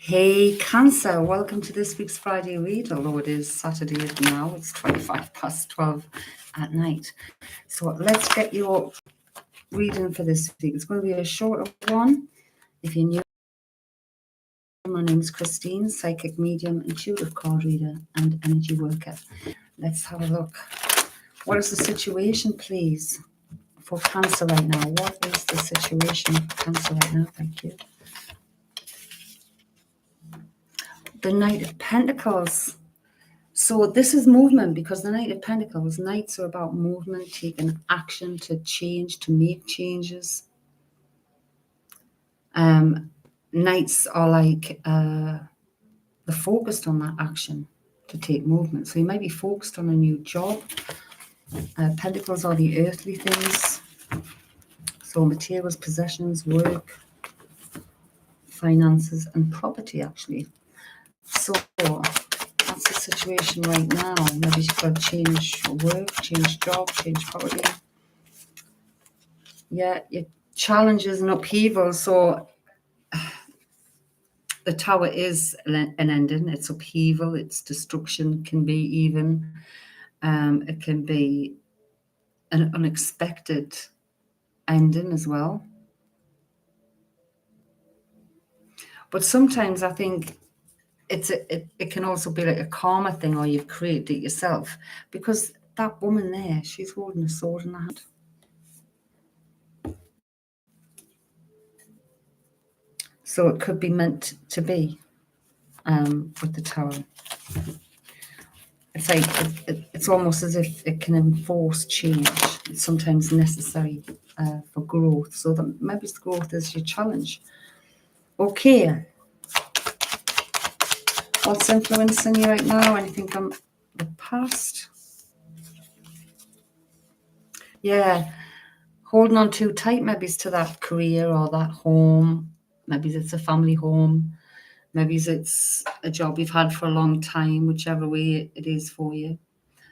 Hey Cancer, welcome to this week's Friday read, although it is Saturday now, it's 25 past 12 at night. So let's get your reading for this week. It's going to be a shorter one. If you're new, my name is Christine, psychic medium, intuitive card reader, and energy worker. Let's have a look. What is the situation, please, for Cancer right now? What is the situation for Cancer right now? Thank you. The Knight of Pentacles. So this is movement, because the Knight of Pentacles, Knights are about movement, taking action to change, to make changes. Knights are like they're focused on that action to take movement. So you might be focused on a new job. Pentacles are the earthly things. So materials, possessions, work, finances, and property, actually. So that's the situation right now. Maybe you've got to change work, change job, change property. Yeah, it challenges and upheaval. So the Tower is an ending. It's upheaval. It's destruction. Can be even. It can be an unexpected ending as well. But sometimes I think it can also be like a karma thing, or you've created it yourself. Because that woman there, she's holding a sword in her hand. So it could be meant to be with the Tower. It's like it's almost as if it can enforce change. It's sometimes necessary for growth. So that maybe the growth is your challenge. Okay. What's influencing you right now? Anything from the past? Yeah. Holding on too tight, maybe it's to that career or that home. Maybe it's a family home. Maybe it's a job you've had for a long time, whichever way it is for you.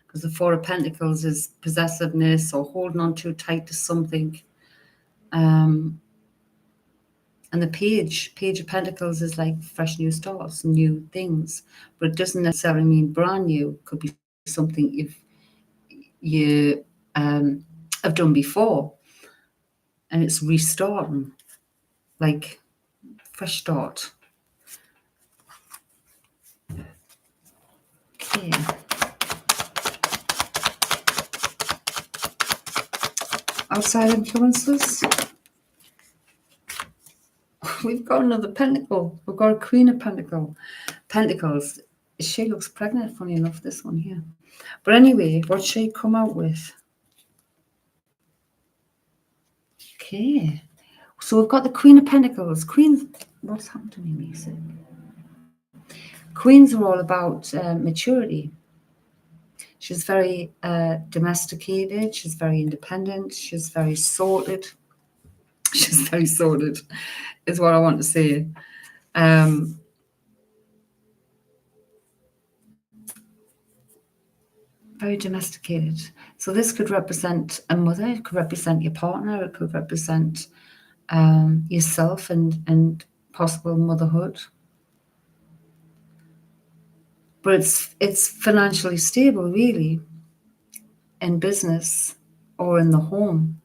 Because the Four of Pentacles is possessiveness or holding on too tight to something. And the Page of Pentacles is like fresh new starts, new things. But it doesn't necessarily mean brand new. It could be something you have done before. And it's restarting, like fresh start. Okay. Outside influences. We've got another pentacle. We've got a Queen of Pentacles. She looks pregnant, funny enough, this one here. But anyway, what should she come out with? Okay. So we've got the Queen of Pentacles. Queens, what's happened to me, Mason? Queens are all about maturity. She's very domesticated. She's very independent. She's very sorted. She's very sorted, is what I want to say. Very domesticated. So this could represent a mother. It could represent your partner. It could represent yourself and possible motherhood. But it's financially stable, really, in business or in the home.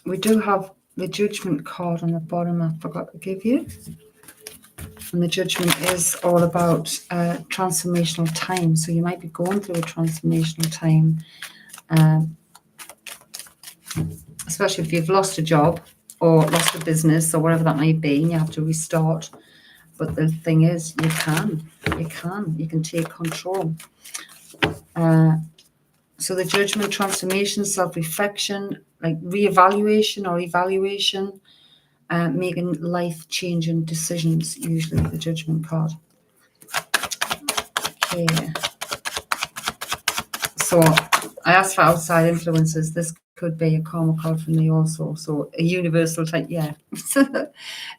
We do have the Judgment card on the bottom I forgot to give you. And the Judgment is all about transformational time. So you might be going through a transformational time, especially if you've lost a job or lost a business or whatever that might be, and you have to restart. But the thing is, you can take control. So the Judgment, transformation, self-reflection, like reevaluation or evaluation, making life-changing decisions, usually the Judgment card. Okay. So I asked for outside influences. This could be a karma card for me also. So a universal type, yeah. A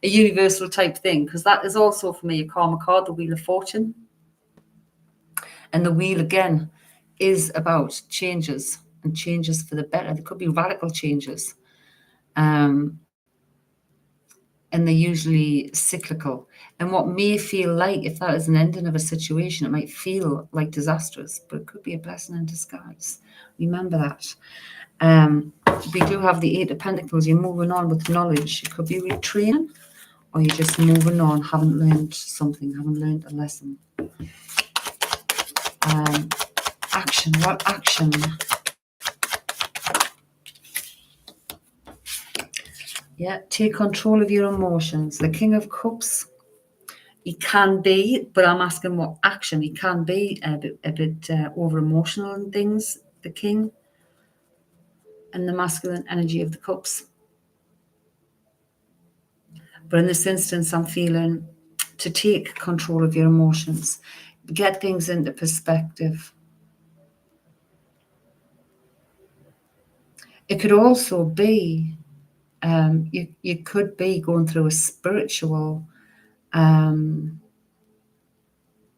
universal type thing, because that is also for me a karma card, the Wheel of Fortune. And the wheel, again, is about changes, and changes for the better. There could be radical changes. And they're usually cyclical. And what may feel like, if that is an ending of a situation, it might feel like disastrous, but it could be a blessing in disguise. Remember that. We do have the Eight of Pentacles. You're moving on with knowledge. It could be retraining, or you're just moving on, haven't learned something, haven't learned a lesson. Action. What action? Yeah, take control of your emotions. The King of Cups, he can be, but I'm asking what action. He can be a bit over emotional and things, the King, and the masculine energy of the Cups. But in this instance, I'm feeling to take control of your emotions, get things into perspective. It could also be, you could be going through a spiritual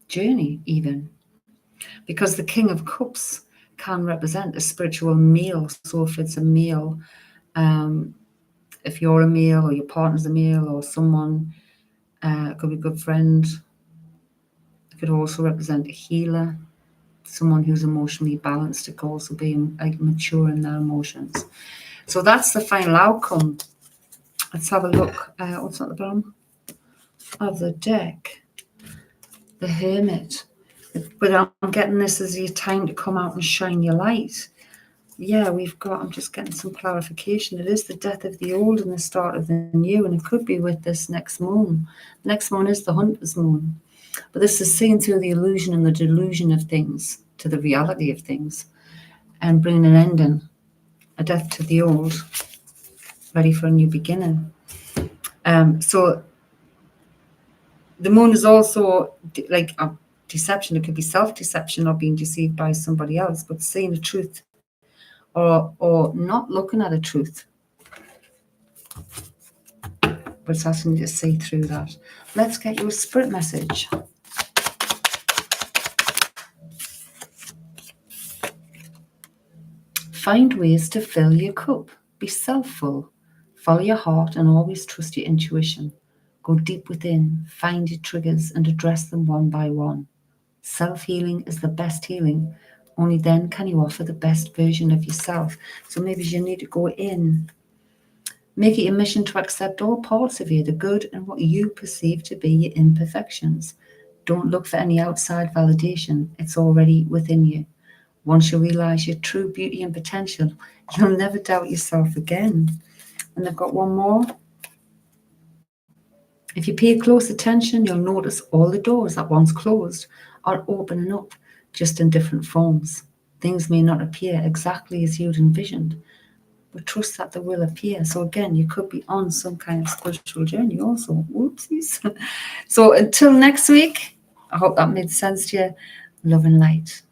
journey even, because the King of Cups can represent a spiritual male. So if it's a male, if you're a male or your partner's a male or someone, could be a good friend. It could also represent a healer, someone who's emotionally balanced. It could also be like mature in their emotions. So that's the final outcome. Let's have a look. What's at the bottom of the deck? The Hermit. But I'm getting this as your time to come out and shine your light. Yeah, I'm just getting some clarification. It is the death of the old and the start of the new, and it could be with this next moon. The next moon is the Hunter's moon. But this is seeing through the illusion and the delusion of things to the reality of things and bringing an ending, a death to the old, ready for a new beginning. So the moon is also like a deception. It could be self-deception or being deceived by somebody else, but seeing the truth or not looking at a truth. But it's asking you to see through that. Let's get you a spirit message. Find ways to fill your cup. Be self-full. Follow your heart and always trust your intuition. Go deep within, find your triggers and address them one by one. Self-healing is the best healing. Only then can you offer the best version of yourself. So maybe you need to go in. Make it your mission to accept all parts of you, the good and what you perceive to be your imperfections. Don't look for any outside validation. It's already within you. Once you realize your true beauty and potential, you'll never doubt yourself again. And I've got one more. If you pay close attention, you'll notice all the doors that once closed are opening up, just in different forms. Things may not appear exactly as you'd envisioned, but trust that they will appear. So again, you could be on some kind of spiritual journey also. Whoopsies. So until next week, I hope that made sense to you. Love and light.